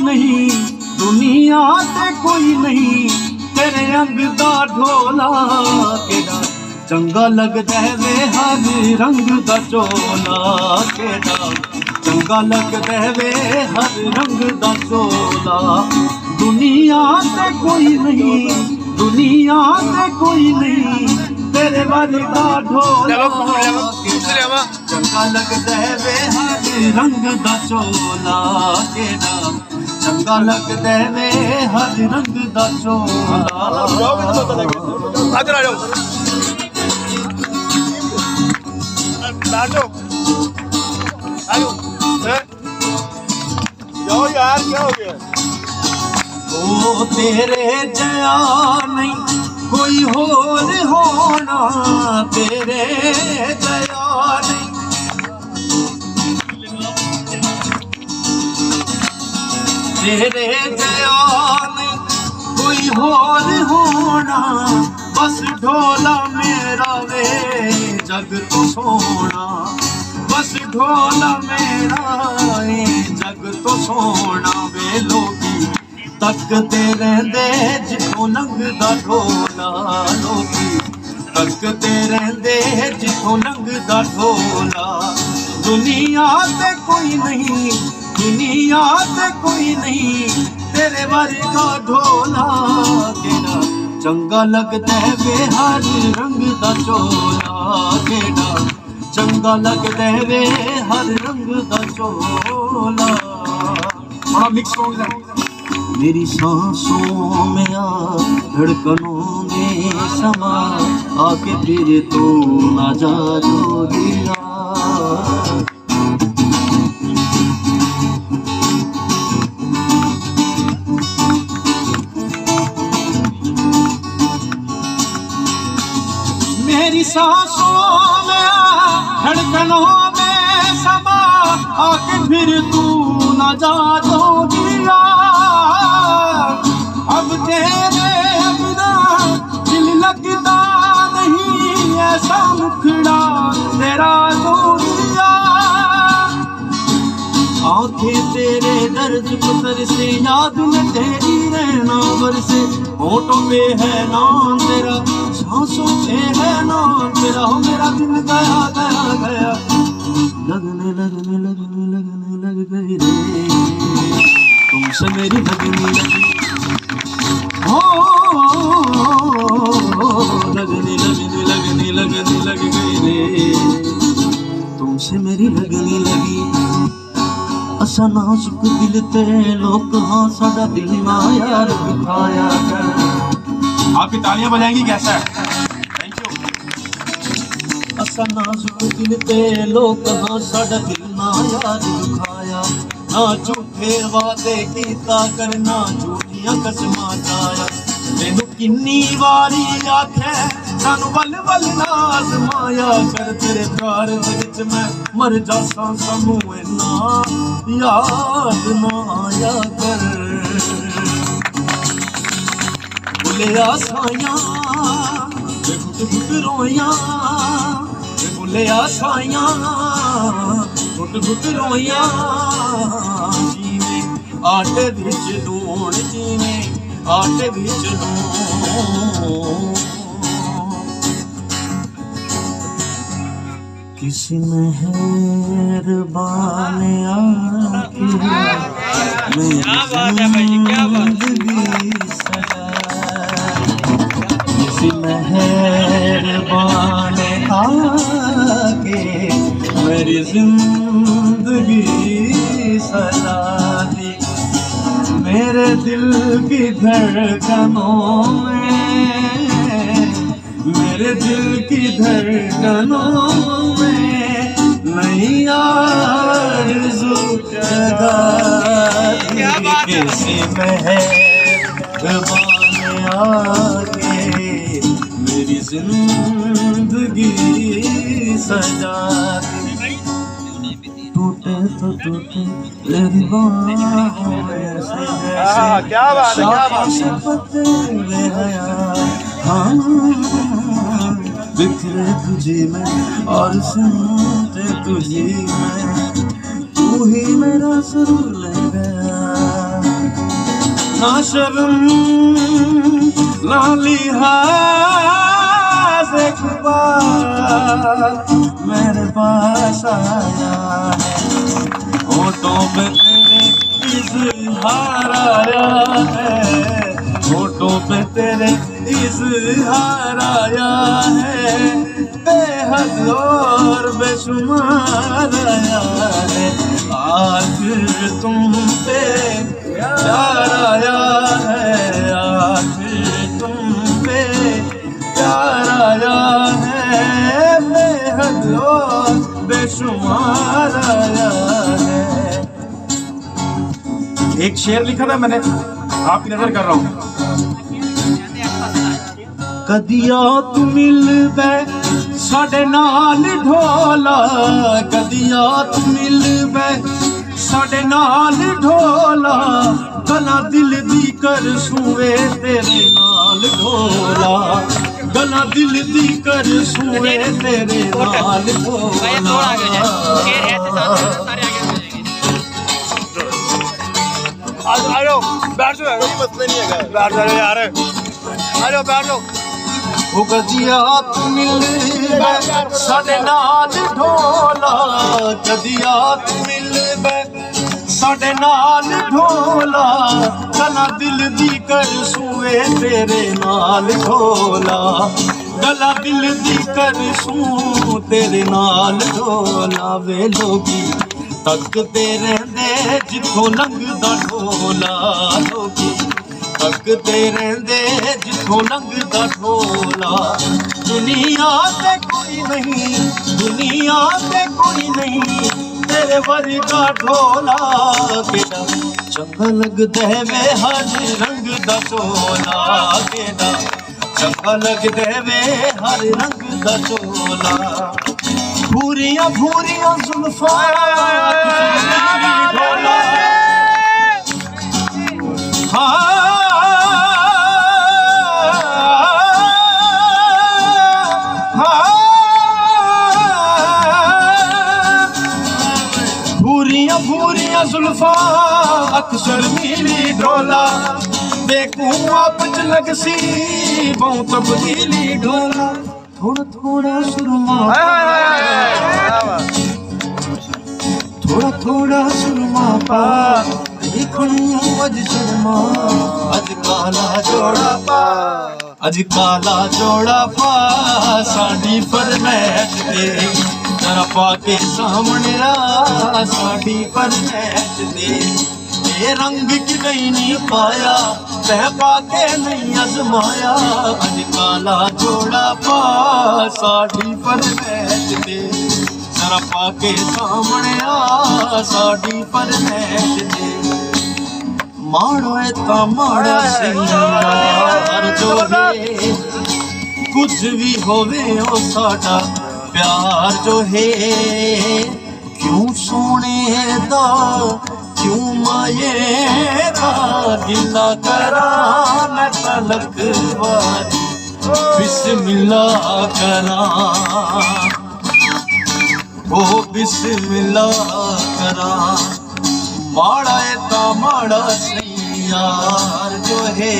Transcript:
नहीं, दुनिया ते कोई नहीं, तेरे रंग दा ढोला केड़ा चंगा लगदा वे हर रंग दा चोला केड़ा चंगा लगदा वे हर रंग दा चोला। दुनिया ते कोई नहीं, दुनिया ते कोई नहीं, तेरे वर्गा ढोला चंगा लगदा वे हर रंग दा चोला केड़ा चंगा लगदा वे हर रंग दा चोला। जाओ यार, क्या हो गया? ओ तेरे जया नहीं कोई होर होना, तेरे जया नहीं, तेरे जया नहीं कोई होर होना, बस ढोला मेरा वे जग तो सोना, बस ढोला मेरा वे जग तो सोना। वे लोगी तकते रहंदे जिथों लंघदा ढोला, लोगी तकते रहंदे जिथों लंघदा ढोला। दुनिया ते कोई नहीं, दुनिया ते कोई नहीं, तेरे वर्गा ढोला केड़ा चंगा लगदा वे हर रंग दा चोला केड़ा चंगा लगदा वे हर रंग दा चोला। बड़ा मिक्स हो गया। मेरी सांसों में आ धड़कनों में समा, आके फिर तो ना जा तो दिया। मेरी सांसों में आ धड़कनों में समा, आके फिर तू ना जा तो दिया। अब तेरे बिना दिल लगता नहीं, ऐसा मुखड़ा तेरा जोड़िया। आंखें तेरे दर्द पुतर से याद में तेरी रहना बरसे, होठों पे है नाम तेरा, सांसों पे है नाम तेरा। हो मेरा दिल गया गया गया, लगने लगने लगने लगने लग गई रे तुमसे मेरी लगने लगी, हो लगने लगने लगने लगने लग गई रे तुमसे मेरी लगने लगी। असा नाजुक दिल ते लोग हाँ साडा दिल ना यार दिखाया कर। आपकी तालियां बजाएंगी कैसा है? Thank you. असा नाजुक दिल ते लोग हाँ साडा दिल ना यार दिखाया, ना झूठे वादे कीता करना झूठियां कसमां चाया। मैनू किन्नी वारी आखे सानू वल वल ना आजमाया कर, तेरे प्यार दे विच मैं मर जासां सानू इन्ना याद ना आया कर। भुलिया साइयां ते घुट घुट रोइयां, भुलिया साइयां घुट घुट रोइयां। जिवें आटे विच लूण, जिवें आटे विच लूण। किसी मेहरबान आके मेरी जिंदगी सजाई, किसी मेहरबान आके मेरी जिंदगी सजा दी। मेरे दिल की धड़कनों में, मेरे दिल की धड़कनों में नई आरज़ू जगा दी। किसी मेहरबान आके मेरी जिंदगी सजा दी। टूटे तो टूटे तेरी बाहों से, क्या बात है, क्या बात है। हाँ बिखरे तुझे में और सुनते तुझे में, तू ही मेरा सुर ले गया। ना शर्म ना लिहाज, एक बार मेरे पास आया है, होठों पे तेरे इज़हार आया है, होठों पे तेरे इज़हार आया है, बेहद और बेशुमार आया है, आज तुम पे प्यार आया है, आज तुम पे प्यार आया है, बेहद और बेशुमार आया है। एक शेर लिखा था मैंने, आपकी नजर कर रहा हूँ। कदिया तू मिलवे साडे नाल ढोला, कदिया तू मिलवे साडे नाल ढोला, गला दिल दी कर सूए तेरे नाल ढोला, गला दिल दी कर सूए तेरे नाल ढोला। बैठ जाओ, कोई मसला नहीं है, बैठ जाओ यार, आ जाओ बैठ जाओ। ओ कदिया तू मिलवे साडे नाल ढोला, कदिया तू मिलवे साडे नाल ढोला, गला दिल दी कर सूए तेरे नाल ढोला, गला दिल दी कर सू तेरे नाल ढोला। वे लोगी तकदे रहिंदे जिथों लंघदा ढोला, लोगी तकदे रहिंदे जिथों लंघदा ढोला। दुनिया ते कोई नहीं, दुनिया ते कोई नहीं तेरे वर्गा ढोला, केड़ा चंगा लगदा है वे हर रंग दा चोला, केड़ा चंगा लगदा है वे हर रंग दा चोला। भूरियां भूरियां जुल्फां ढोला, भूरियां भूरियां जुल्फां अक्सर नीली ढोला, देखूं आप च लगसी बहु तब्दीली ढोला। थोड़ा थोड़ा सुरमा, थोड़ा थोड़ा सुरमा पा, देखूं अज शर्मा, अज काला जोड़ा पा, अज काला जोड़ा पा, साडी फरमैश दे जरा पाके सामने रा, साडी फरमैश दे। ये रंग की नहीं पाया तह पाके नहीं अजमाया, अज काला जोड़ा पा, साडी फरमैश दे जरा पाके सामने आ, साडी फरमैश दे। माड़ो है ता माड़ा सिंगार जो है, कुछ भी होवे ओ साडा प्यार जो है, क्यों सोने दा क्यों माये दा गिला करा मैं तलक वारी, बिस्मिल्लाह करा ओ बिस्मिल्लाह करा। माड़ा है ता माड़ा सी यार जो है।